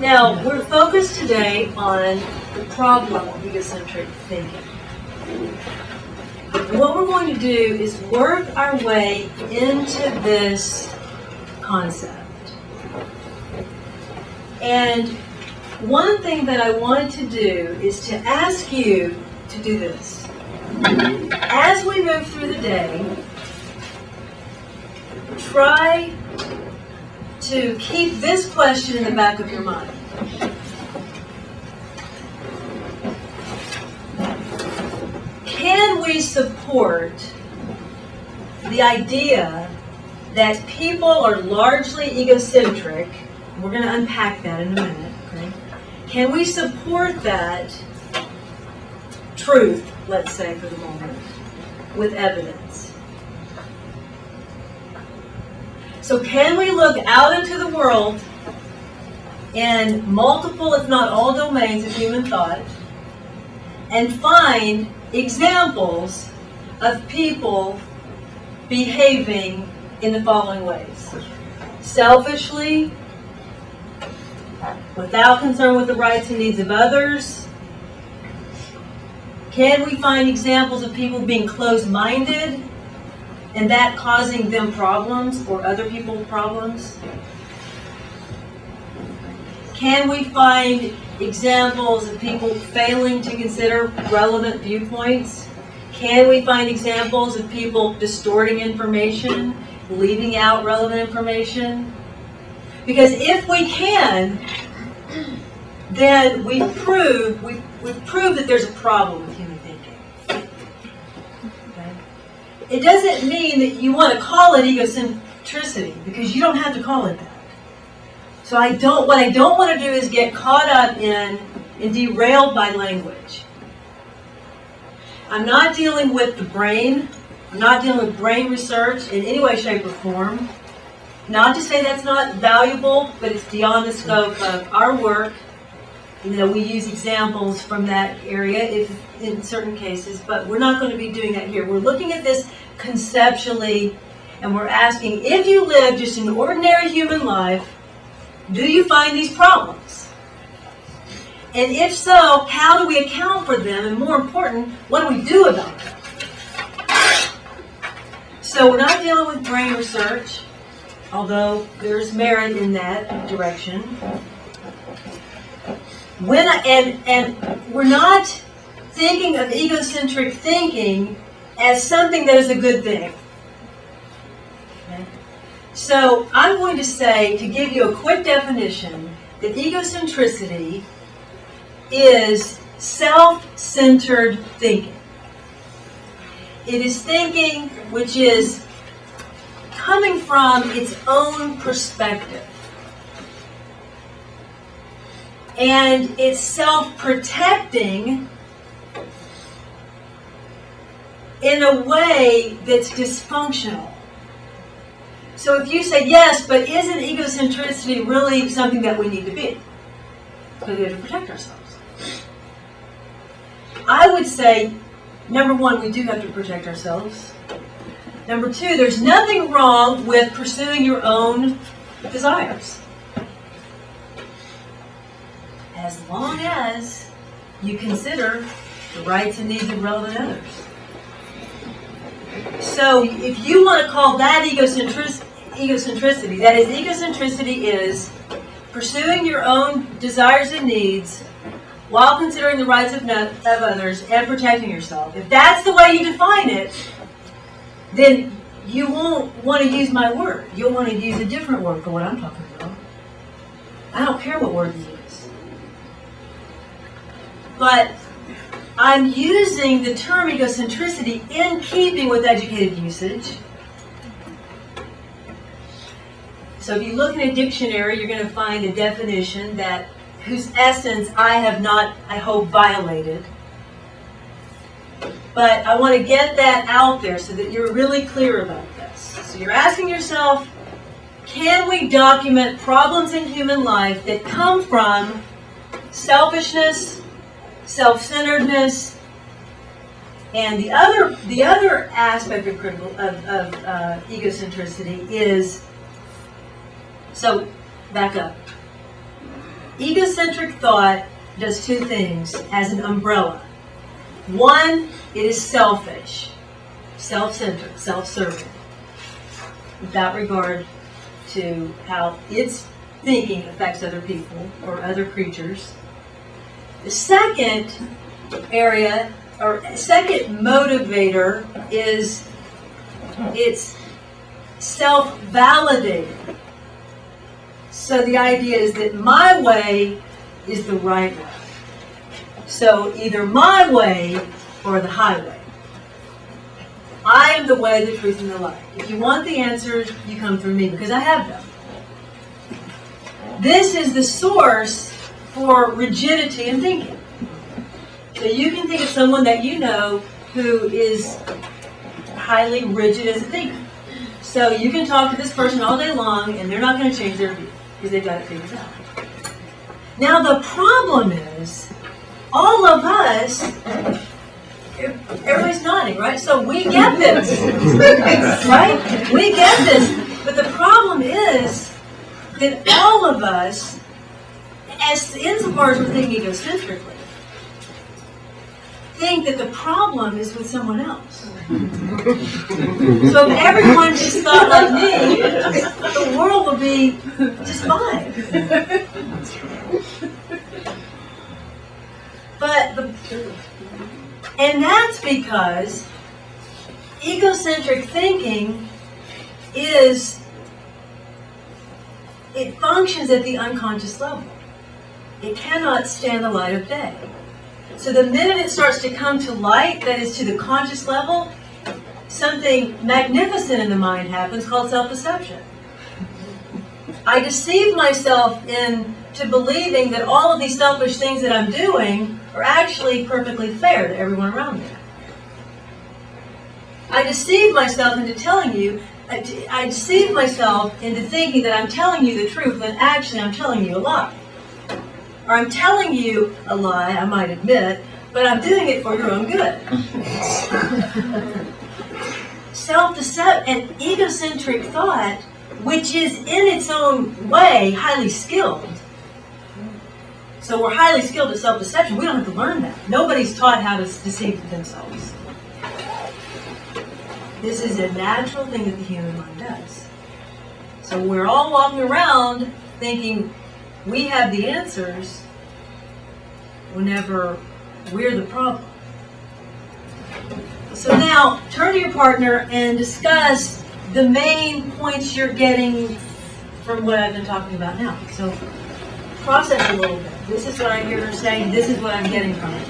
Now, we're focused today on the problem of egocentric thinking. And what we're going to do is work our way into this concept. And one thing that I wanted to do is to ask you to do this. As we move through the day, try to keep this question in the back of your mind. Can we support the idea that people are largely egocentric? We're going to unpack that in a minute. Okay? Can we support that truth, let's say for the moment, with evidence? So can we look out into the world in multiple, if not all, domains of human thought and find examples of people behaving in the following ways? Selfishly, without concern with the rights and needs of others. Can we find examples of people being closed-minded and that causing them problems or other people problems? Can we find examples of people failing to consider relevant viewpoints? Can we find examples of people distorting information, leaving out relevant information? Because if we can, then we've proved that there's a problem with human thinking. Okay? It doesn't mean that you want to call it egocentricity, because you don't have to call it that. So what I don't want to do is get caught up in and derailed by language. I'm not dealing with the brain. I'm not dealing with brain research in any way, shape, or form. Not to say that's not valuable, but it's beyond the scope of our work. We use examples from that area in certain cases, but we're not going to be doing that here. We're looking at this conceptually, and we're asking, if you live just an ordinary human life, do you find these problems? And if so, how do we account for them? And more important, what do we do about them? So we're not dealing with brain research, although there's merit in that direction. And we're not thinking of egocentric thinking as something that is a good thing. Okay? So I'm going to say, to give you a quick definition, that egocentricity is self-centered thinking. It is thinking which is coming from its own perspective. And it's self-protecting in a way that's dysfunctional. So if you say, yes, but isn't egocentricity really something that we need to be? Because we have to protect ourselves. I would say, number one, we do have to protect ourselves. Number two, there's nothing wrong with pursuing your own desires, as long as you consider the rights and needs of relevant others. So if you want to call that egocentricity, that is, egocentricity is pursuing your own desires and needs while considering the rights of others and protecting yourself. If that's the way you define it, then you won't want to use my word. You'll want to use a different word for what I'm talking about. I don't care what word you use. But I'm using the term egocentricity in keeping with educated usage. So if you look in a dictionary, you're going to find a definition whose essence I have not, I hope, violated. But I want to get that out there so that you're really clear about this. So you're asking yourself, can we document problems in human life that come from selfishness, self-centeredness, and the other aspect of egocentricity is, so back up. Egocentric thought does two things as an umbrella. One, it is selfish, self-centered, self-serving, without regard to how its thinking affects other people or other creatures. The second area, or second motivator, is it's self-validated. So the idea is that my way is the right way. So either my way or the highway. I am the way, the truth, and the light. If you want the answers, you come through me because I have them. This is the source for rigidity in thinking. So you can think of someone that you know who is highly rigid as a thinker. So you can talk to this person all day long and they're not going to change their view because they've got it figured out. Now the problem is, all of us, everybody's nodding, right? So we get this, right? We get this. But the problem is that all of us, as insofar as we're thinking egocentrically, think that the problem is with someone else. So if everyone just thought like me, the world would be just fine. And that's because egocentric thinking it functions at the unconscious level. It cannot stand the light of day. So the minute it starts to come to light, that is to the conscious level, something magnificent in the mind happens called self-deception. I deceive myself into believing that all of these selfish things that I'm doing are actually perfectly fair to everyone around me. I deceive myself into thinking that I'm telling you the truth when actually I'm telling you a lie. Or I'm telling you a lie, I might admit, but I'm doing it for your own good. Self-deception and egocentric thought, which is in its own way highly skilled. So we're highly skilled at self-deception. We don't have to learn that. Nobody's taught how to deceive themselves. This is a natural thing that the human mind does. So we're all walking around thinking we have the answers whenever we're the problem. So now, turn to your partner and discuss the main points you're getting from what I've been talking about now. So process a little bit. This is what I hear her saying. This is what I'm getting from it.